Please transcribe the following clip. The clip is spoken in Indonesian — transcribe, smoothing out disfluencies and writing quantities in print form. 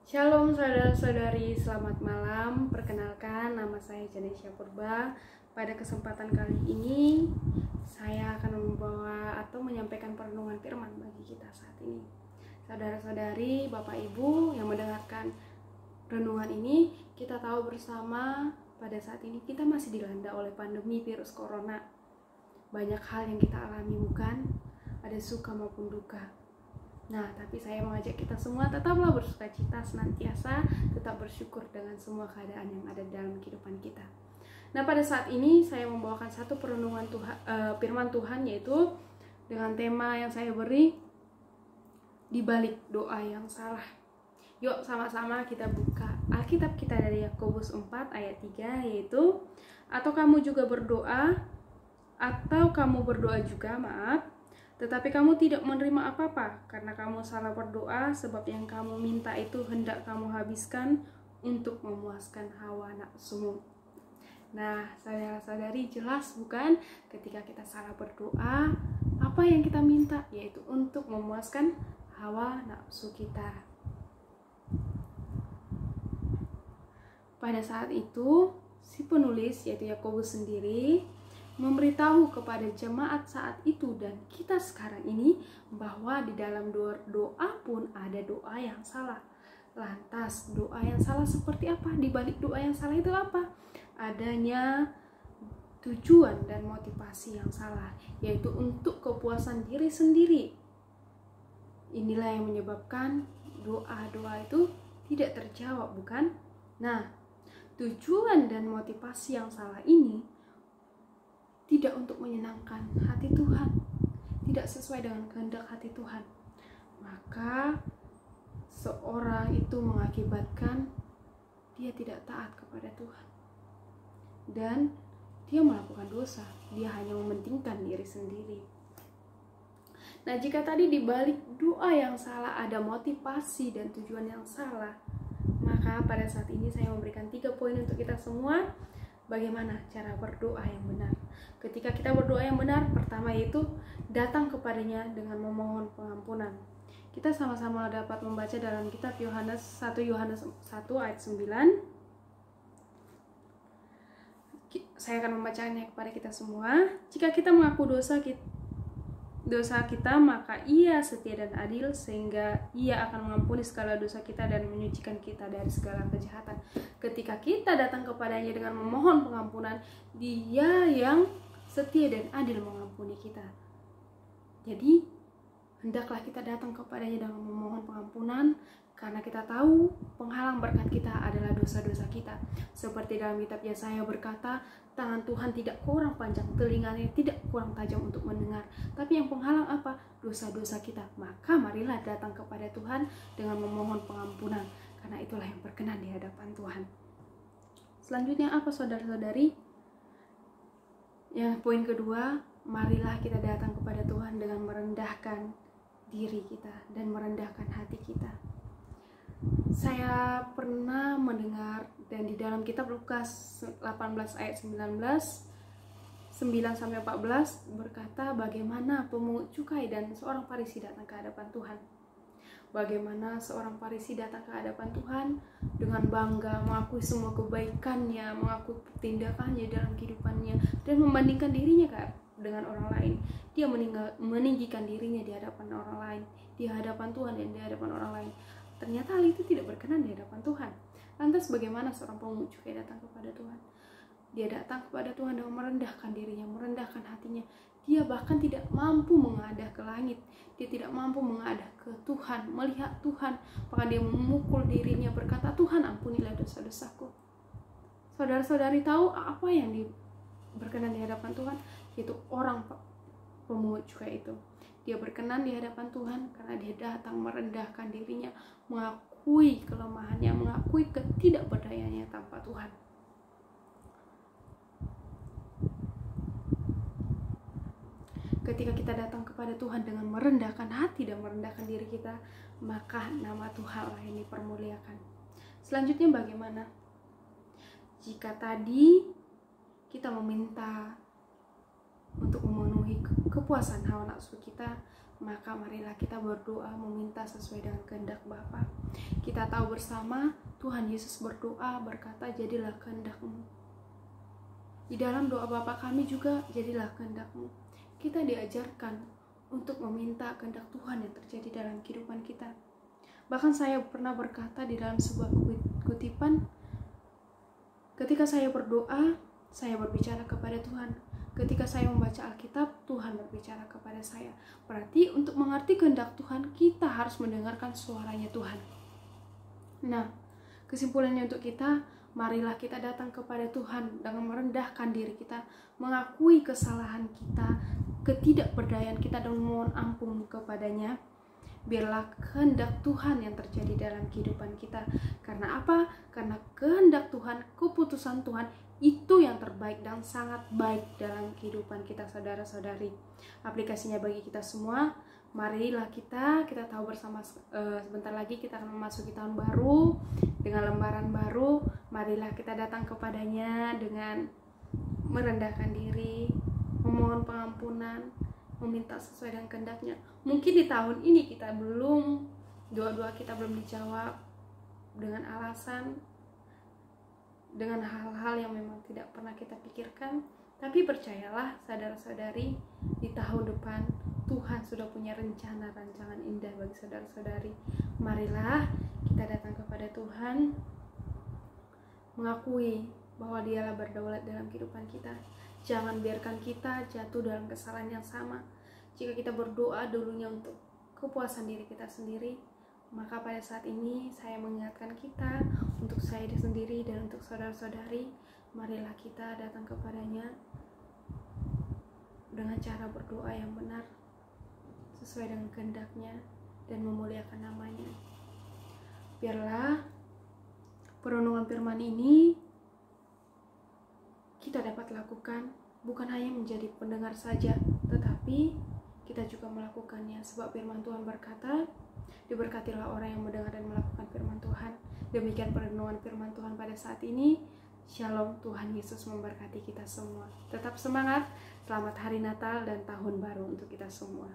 Shalom saudara-saudari, selamat malam. Perkenalkan, nama saya Janesha Purba. Pada kesempatan kali ini, saya akan membawa atau menyampaikan perenungan firman bagi kita saat ini. Saudara-saudari, Bapak Ibu yang mendengarkan renungan ini, kita tahu bersama pada saat ini kita masih dilanda oleh pandemi virus corona. Banyak hal yang kita alami, bukan? Ada suka maupun duka. Nah, tapi saya mengajak kita semua tetaplah bersukacita senantiasa, tetap bersyukur dengan semua keadaan yang ada dalam kehidupan kita. Nah, pada saat ini saya membawakan satu perenungan firman Tuhan, yaitu dengan tema yang saya beri, di balik doa yang salah. Yuk sama-sama kita buka Alkitab kita dari Yakobus 4 ayat 3, yaitu atau kamu berdoa juga, tetapi kamu tidak menerima apa-apa karena kamu salah berdoa, sebab yang kamu minta itu hendak kamu habiskan untuk memuaskan hawa nafsumu. Nah, saudara-saudari, jelas bukan ketika kita salah berdoa, apa yang kita minta yaitu untuk memuaskan hawa nafsu kita. Pada saat itu, si penulis yaitu Yakobus sendiri memberitahu kepada jemaat saat itu dan kita sekarang ini bahwa di dalam doa pun ada doa yang salah. Lantas doa yang salah seperti apa? Di balik doa yang salah itu apa? Adanya tujuan dan motivasi yang salah, yaitu untuk kepuasan diri sendiri. Inilah yang menyebabkan doa-doa itu tidak terjawab, bukan? Nah, tujuan dan motivasi yang salah ini tidak untuk menyenangkan hati Tuhan, tidak sesuai dengan kehendak hati Tuhan, maka seorang itu mengakibatkan dia tidak taat kepada Tuhan dan dia melakukan dosa. Dia hanya mementingkan diri sendiri. Nah, jika tadi di balik doa yang salah ada motivasi dan tujuan yang salah, maka pada saat ini saya memberikan 3 poin untuk kita semua. Bagaimana cara berdoa yang benar? Ketika kita berdoa yang benar, pertama yaitu datang kepadanya dengan memohon pengampunan. Kita sama-sama dapat membaca dalam kitab 1 Yohanes 1 ayat 9. Saya akan membacanya kepada kita semua. Jika kita mengaku dosa kita, maka Ia setia dan adil sehingga Ia akan mengampuni segala dosa kita dan menyucikan kita dari segala kejahatan. Ketika kita datang kepadanya dengan memohon pengampunan, Dia yang setia dan adil mengampuni kita. Jadi hendaklah kita datang kepadanya dengan memohon pengampunan, karena kita tahu penghalang berkat kita adalah dosa-dosa kita. Seperti dalam kitab Yesaya berkata, tangan Tuhan tidak kurang panjang, telinganya tidak kurang tajam untuk mendengar. Tapi yang penghalang apa? Dosa-dosa kita. Maka marilah datang kepada Tuhan dengan memohon pengampunan, karena itulah yang berkenan di hadapan Tuhan. Selanjutnya apa, saudara-saudari? Yang poin kedua, marilah kita datang kepada Tuhan dengan merendahkan diri kita dan merendahkan hati kita. Saya pernah mendengar dan di dalam kitab Lukas 18 ayat 9-14 berkata bagaimana pemungut cukai dan seorang Farisi datang ke hadapan Tuhan. Bagaimana seorang Farisi datang ke hadapan Tuhan dengan bangga, mengakui semua kebaikannya, mengakui tindakannya dalam kehidupannya, dan membandingkan dirinya dengan orang lain. Dia meninggikan dirinya di hadapan orang lain, di hadapan Tuhan dan di hadapan orang lain. Ternyata hal itu tidak berkenan di hadapan Tuhan. Lantas bagaimana seorang pemungut cukai datang kepada Tuhan? Dia datang kepada Tuhan dengan merendahkan dirinya, merendahkan hatinya. Dia bahkan tidak mampu mengadah ke langit. Dia tidak mampu mengadah ke Tuhan, melihat Tuhan. Bahkan dia memukul dirinya berkata, Tuhan ampunilah dosa-dosaku. Saudara-saudari tahu apa yang berkenan di hadapan Tuhan? Yaitu orang pemungut cukai itu. Dia berkenan di hadapan Tuhan karena dia datang merendahkan dirinya, mengakui kelemahannya, mengakui ketidakberdayaannya tanpa Tuhan. Ketika kita datang kepada Tuhan dengan merendahkan hati dan merendahkan diri kita, maka nama Tuhan lah yang dipermuliakan. Selanjutnya bagaimana? Jika tadi kita meminta untuk memenuhi kepuasan hawa nafsu kita, Maka marilah kita berdoa meminta sesuai dengan kehendak Bapa. Kita tahu bersama Tuhan Yesus berdoa berkata, jadilah kehendak-Mu. Di dalam doa Bapa kami juga, jadilah kehendak-Mu. Kita diajarkan untuk meminta kehendak Tuhan yang terjadi dalam kehidupan kita. Bahkan saya pernah berkata di dalam sebuah kutipan, ketika saya berdoa, saya berbicara kepada Tuhan. Ketika saya membaca Alkitab, Tuhan berbicara kepada saya. Berarti untuk mengerti kehendak Tuhan, kita harus mendengarkan suaranya Tuhan. Nah, kesimpulannya untuk kita, marilah kita datang kepada Tuhan dengan merendahkan diri kita, mengakui kesalahan kita, ketidakberdayaan kita, dan memohon ampun kepadanya. Biarlah kehendak Tuhan yang terjadi dalam kehidupan kita. Karena apa? Karena kehendak Tuhan, keputusan Tuhan itu yang terbaik dan sangat baik dalam kehidupan kita, saudara-saudari. Aplikasinya bagi kita semua, marilah kita tahu bersama, sebentar lagi kita akan memasuki tahun baru dengan lembaran baru. Marilah kita datang kepadanya dengan merendahkan diri, memohon pengampunan, meminta sesuai dengan kehendaknya. Mungkin di tahun ini doa-doa kita belum dijawab dengan alasan, dengan hal-hal yang memang tidak pernah kita pikirkan. Tapi percayalah saudara-saudari, di tahun depan Tuhan sudah punya rencana-rancangan indah bagi saudara-saudari. Marilah kita datang kepada Tuhan, mengakui bahwa Dialah berdaulat dalam kehidupan kita. Jangan biarkan kita jatuh dalam kesalahan yang sama. Jika kita berdoa dulunya untuk kepuasan diri kita sendiri, maka pada saat ini saya mengingatkan kita, untuk saya sendiri dan untuk saudara-saudari, marilah kita datang kepadanya dengan cara berdoa yang benar, sesuai dengan kehendaknya, dan memuliakan namanya. Biarlah perenungan firman ini kita dapat lakukan, bukan hanya menjadi pendengar saja, tetapi kita juga melakukannya. Sebab firman Tuhan berkata, diberkatilah orang yang mendengar dan melakukan firman Tuhan. Demikian perenungan firman Tuhan pada saat ini. Shalom, Tuhan Yesus memberkati kita semua. Tetap semangat, selamat hari Natal dan tahun baru untuk kita semua.